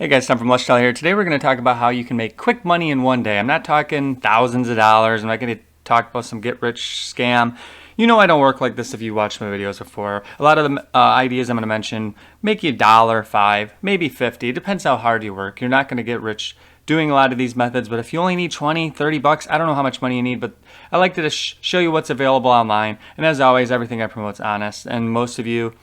Hey guys, Tom from LushDollar here. Today we're going to talk about how you can make quick money in one day. I'm not talking thousands of dollars. I'm not going to talk about some get-rich scam. You know I don't work like this if you watched my videos before. A lot of the ideas I'm going to mention make you $1, $5, maybe 50. It depends how hard you work. You're not going to get rich doing a lot of these methods, but if you only need 20, 30 bucks, I don't know how much money you need, but I like to just show you what's available online. And as always, everything I promote is honest, and most of you,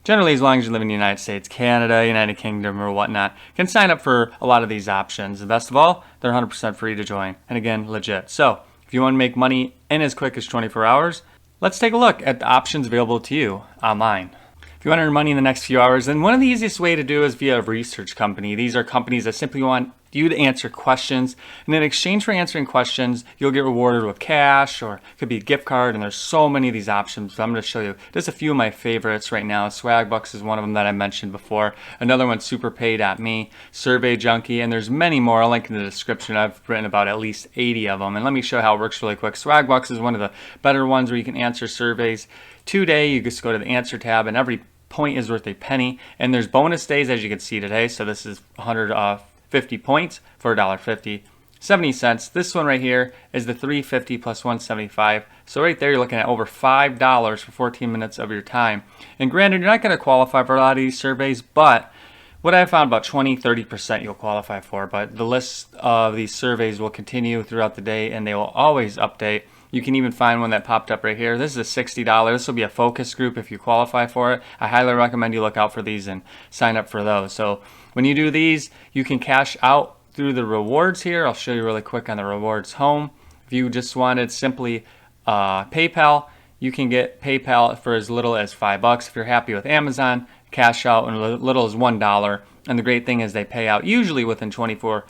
generally, as long as you live in the United States, Canada, United Kingdom, or whatnot, can sign up for a lot of these options. And best of all, they're 100% free to join. And again, legit. So if you want to make money in as quick as 24 hours, let's take a look at the options available to you online. If you want to earn money in the next few hours, then one of the easiest way to do is via a research company. These are companies that simply want you to answer questions, and in exchange for answering questions, you'll get rewarded with cash, or it could be a gift card, and there's so many of these options. So I'm going to show you just a few of my favorites right now. Swagbucks is one of them that I mentioned before. Another one, SuperPay.me, Survey Junkie, and there's many more. I'll link in the description. I've written about at least 80 of them, and let me show you how it works really quick. Swagbucks is one of the better ones where you can answer surveys today. You just go to the answer tab, and every point is worth a penny, and there's bonus days as you can see today. So this is 150 points for $1.50, 70 cents. This one right here is the 350 plus 175. So right there you're looking at over $5 for 14 minutes of your time. And granted, you're not going to qualify for a lot of these surveys, but what I found, about 20-30% you'll qualify for. But the list of these surveys will continue throughout the day, and they will always update. You can even find one that popped up right here. This is a $60. This will be a focus group if you qualify for it. I highly recommend you look out for these and sign up for those. So when you do these, you can cash out through the rewards here. I'll show you really quick on the rewards home. If you just wanted simply PayPal, you can get PayPal for as little as $5. If you're happy with Amazon, cash out in as little as $1. And the great thing is they pay out usually within 24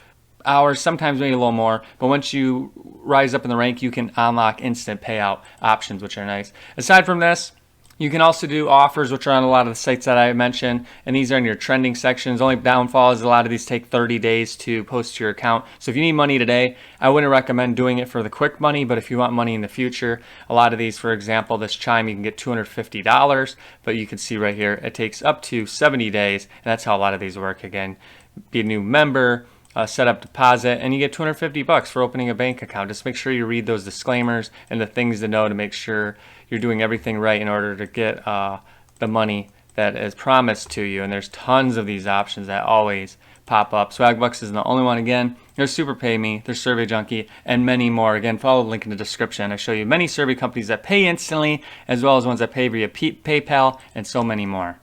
hours, sometimes maybe a little more, but once you rise up in the rank, you can unlock instant payout options, which are nice. Aside from this, you can also do offers, which are on a lot of the sites that I mentioned, and these are in your trending sections. Only downfall is a lot of these take 30 days to post to your account. So if you need money today, I wouldn't recommend doing it for the quick money, but if you want money in the future, a lot of these, for example, this chime, you can get $250, but you can see right here, it takes up to 70 days, and that's how a lot of these work. Again, be a new member, set up deposit, and you get $250 for opening a bank account. Just make sure you read those disclaimers and the things to know to make sure you're doing everything right in order to get the money that is promised to you. And there's tons of these options that always pop up. Swagbucks isn't the only one. Again, there's SuperPay.me, there's Survey Junkie, and many more. Again, follow the link in the description. I show you many survey companies that pay instantly, as well as ones that pay via PayPal, and so many more.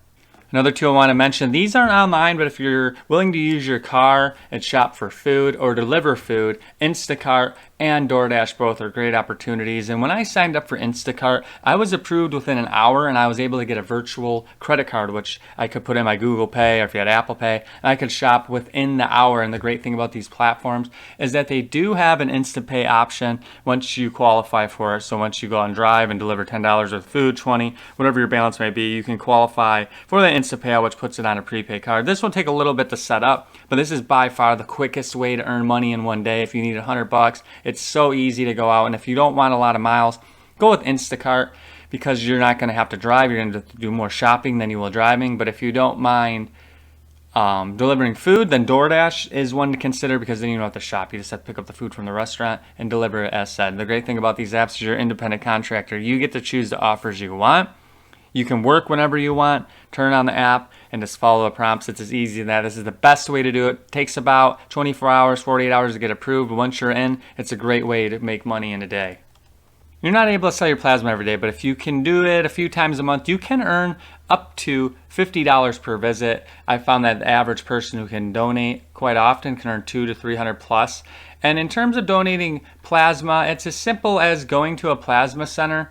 Another two I want to mention, these aren't online, but if you're willing to use your car and shop for food or deliver food, Instacart and DoorDash both are great opportunities. And when I signed up for Instacart, I was approved within an hour, and I was able to get a virtual credit card, which I could put in my Google Pay, or if you had Apple Pay, and I could shop within the hour. And the great thing about these platforms is that they do have an instant pay option once you qualify for it. So once you go and drive and deliver $10 worth of food, 20, whatever your balance may be, you can qualify for the instant payout, which puts it on a prepaid card. This will take a little bit to set up, but this is by far the quickest way to earn money in one day. If you need $100, it's so easy to go out. And if you don't want a lot of miles, go with Instacart, because you're not going to have to drive. You're going to do more shopping than you will driving. But if you don't mind delivering food, then DoorDash is one to consider, because then you don't have to shop. You just have to pick up the food from the restaurant and deliver it as said. The great thing about these apps is you're an independent contractor. You get to choose the offers you want. You can work whenever you want, turn on the app, and just follow the prompts. It's as easy as that. This is the best way to do it. It takes about 24 hours, 48 hours to get approved. Once you're in, it's a great way to make money in a day. You're not able to sell your plasma every day, but if you can do it a few times a month, you can earn up to $50 per visit. I found that the average person who can donate quite often can earn $200 to $300 plus. And in terms of donating plasma, it's as simple as going to a plasma center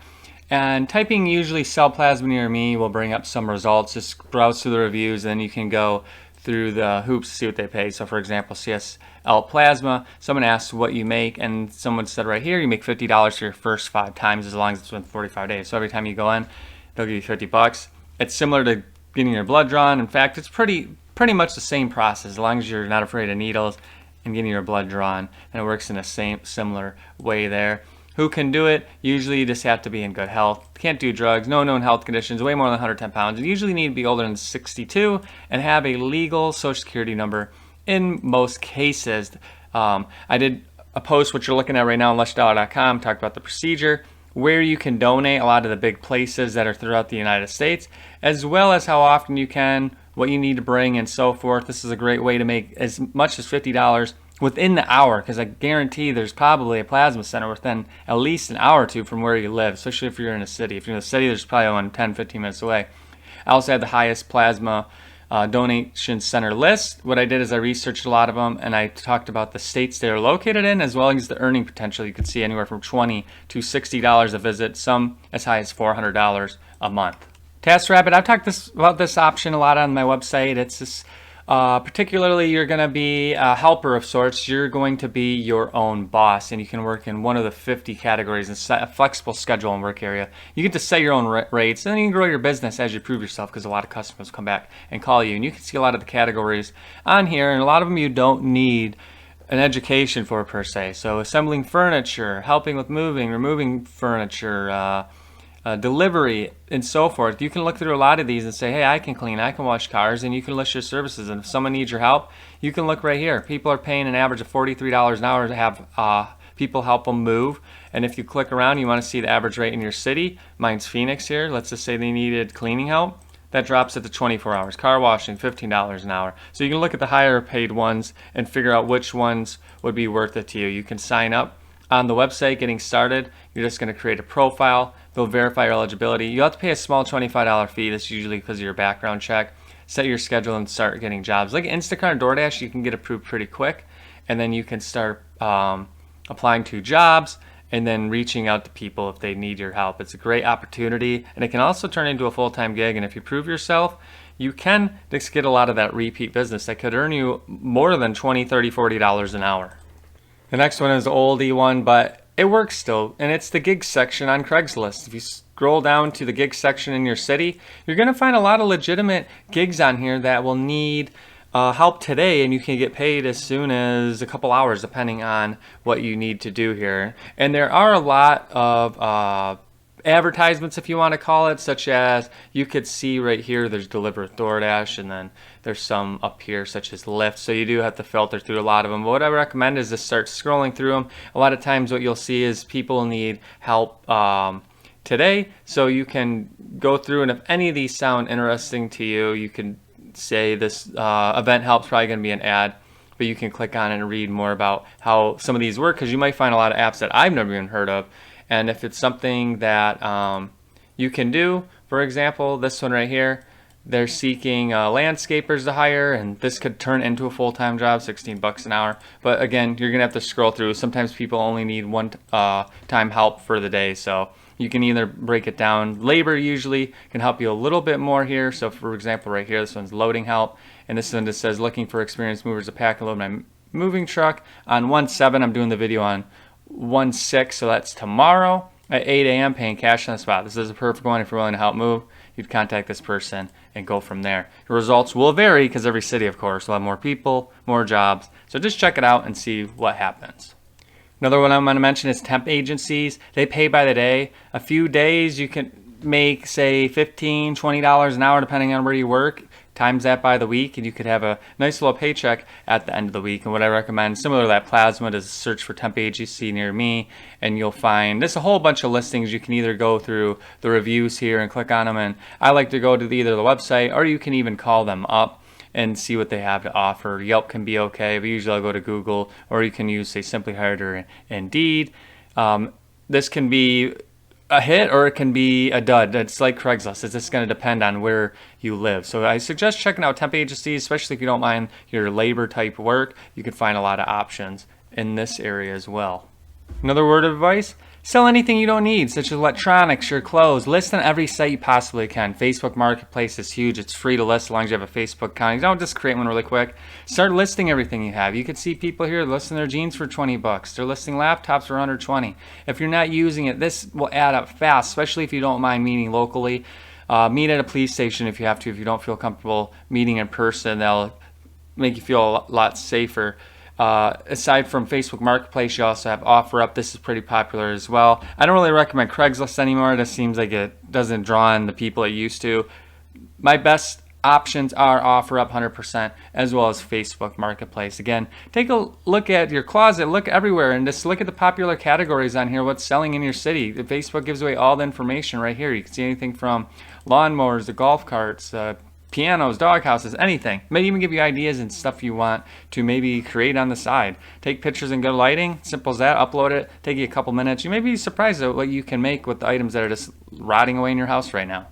and typing usually "sell plasma near me" will bring up some results. Just browse through the reviews, and then you can go through the hoops to see what they pay. So for example, CSL Plasma, someone asked what you make, and someone said right here, you make $50 for your first 5 times as long as it's within 45 days. So every time you go in, they'll give you $50. It's similar to getting your blood drawn. In fact, it's pretty much the same process, as long as you're not afraid of needles and getting your blood drawn, and it works in the similar way there. Who can do it? Usually you just have to be in good health. Can't do drugs, no known health conditions, way more than 110 pounds. You usually need to be older than 62 and have a legal social security number in most cases. I did a post, which you're looking at right now on LushDollar.com, talked about the procedure, where you can donate a lot of the big places that are throughout the United States, as well as how often you can, what you need to bring, and so forth. This is a great way to make as much as $50 within the hour, because I guarantee there's probably a plasma center within at least an hour or two from where you live, especially if you're in a city. If you're in a city, there's probably one 10, 15 minutes away. I also have the highest plasma donation center list. What I did is I researched a lot of them, and I talked about the states they're located in, as well as the earning potential. You can see anywhere from $20 to $60 a visit, some as high as $400 a month. TaskRabbit, I've talked about this option a lot on my website. It's this, particularly you're going to be a helper of sorts. You're going to be your own boss, and you can work in one of the 50 categories and set a flexible schedule and work area. You get to set your own rates, and then you can grow your business as you prove yourself, because a lot of customers come back and call you. And you can see a lot of the categories on here, and a lot of them you don't need an education for per se. So assembling furniture, helping with moving, removing furniture, delivery, and so forth. You can look through a lot of these and say, hey, I can clean, I can wash cars, and you can list your services. And if someone needs your help, you can look right here. People are paying an average of $43 an hour to have people help them move. And if you click around, you want to see the average rate in your city. Mine's Phoenix here. Let's just say they needed cleaning help. That drops it to 24 hours. Car washing, $15 an hour. So you can look at the higher paid ones and figure out which ones would be worth it to you. You can sign up on the website. Getting started, you're just going to create a profile. They'll verify your eligibility. You have to pay a small $25 fee. That's usually because of your background check. Set your schedule and start getting jobs. Like Instacart or DoorDash, you can get approved pretty quick, and then you can start applying to jobs and then reaching out to people if they need your help. It's a great opportunity, and it can also turn into a full-time gig. And if you prove yourself, you can just get a lot of that repeat business that could earn you more than $20, $30, $40 an hour. The next one is an oldie one, but it works still, and it's the gigs section on Craigslist. If you scroll down to the gigs section in your city, you're going to find a lot of legitimate gigs on here that will need help today, and you can get paid as soon as a couple hours, depending on what you need to do here. And there are a lot of advertisements, if you want to call it, such as you could see right here, there's Deliver with DoorDash, and then there's some up here such as Lyft. So you do have to filter through a lot of them. But what I recommend is to start scrolling through them. A lot of times what you'll see is people need help today. So you can go through, and if any of these sound interesting to you, you can say this event help's probably going to be an ad, but you can click on it and read more about how some of these work, because you might find a lot of apps that I've never even heard of. And if it's something that you can do, for example, this one right here, they're seeking landscapers to hire, and this could turn into a full-time job, $16 an hour. But again, you're gonna have to scroll through. Sometimes people only need one time help for the day, so you can either break it down. Labor usually can help you a little bit more here. So for example, right here, this one's loading help, and this one just says looking for experienced movers to pack and load my moving truck on 1/7. I'm doing the video on 1/6, so that's tomorrow at 8 a.m. paying cash on the spot. This is a perfect one if you're willing to help move. You'd contact this person and go from there. The results will vary because every city, of course, will have more people, more jobs. So just check it out and see what happens. Another one I'm going to mention is Temp Agencies. They pay by the day. A few days you can make, say, $15, $20 an hour depending on where you work. Times that by the week, and you could have a nice little paycheck at the end of the week. And what I recommend, similar to that plasma, is search for Temp Agency near me, and you'll find there's a whole bunch of listings. You can either go through the reviews here and click on them, and I like to go to either the website, or you can even call them up and see what they have to offer. Yelp can be okay, but usually I'll go to Google, or you can use, say, Simply Hired or Indeed. This can be a hit or it can be a dud. It's like Craigslist. It's just going to depend on where you live. So I suggest checking out Temp Agencies, especially if you don't mind your labor type work. You can find a lot of options in this area as well. Another word of advice, sell anything you don't need, such as electronics, your clothes. List on every site you possibly can. Facebook Marketplace is huge. It's free to list as long as you have a Facebook account. You don't just create one really quick. Start listing everything you have. You can see people here listing their jeans for $20. They're listing laptops for $120. If you're not using it, this will add up fast, especially if you don't mind meeting locally. Meet at a police station if you have to. If you don't feel comfortable meeting in person, that'll make you feel a lot safer. Aside from Facebook Marketplace, you also have OfferUp. This is pretty popular as well. I don't really recommend Craigslist anymore. It just seems like it doesn't draw in the people it used to. My best options are OfferUp 100%, as well as Facebook Marketplace. Again, take a look at your closet, look everywhere, and just look at the popular categories on here, what's selling in your city. Facebook gives away all the information right here. You can see anything from lawnmowers to golf carts, pianos, dog houses, anything. It may even give you ideas and stuff you want to maybe create on the side. Take pictures in good lighting, simple as that, upload it, take you a couple minutes. You may be surprised at what you can make with the items that are just rotting away in your house right now.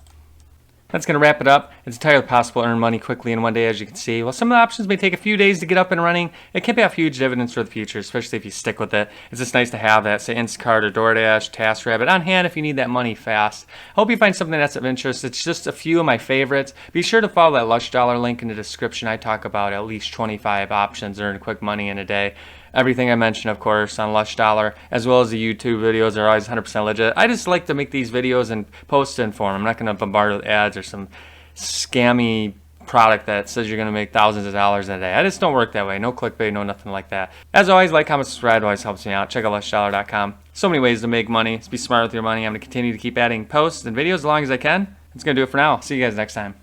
That's going to wrap it up. It's entirely possible to earn money quickly in one day, as you can see. While some of the options may take a few days to get up and running, it can pay off huge dividends for the future, especially if you stick with it. It's just nice to have that, say Instacart or DoorDash, TaskRabbit on hand if you need that money fast. I hope you find something that's of interest. It's just a few of my favorites. Be sure to follow that LushDollar link in the description. I talk about at least 25 options to earn quick money in a day. Everything I mentioned, of course, on LushDollar, as well as the YouTube videos, are always 100% legit. I just like to make these videos and post to inform. I'm not going to bombard with ads or some scammy product that says you're going to make thousands of dollars in a day. I just don't work that way. No clickbait, no nothing like that. As always, like, comment, subscribe. It always helps me out. Check out LushDollar.com. So many ways to make money. Just be smart with your money. I'm going to continue to keep adding posts and videos as long as I can. That's going to do it for now. See you guys next time.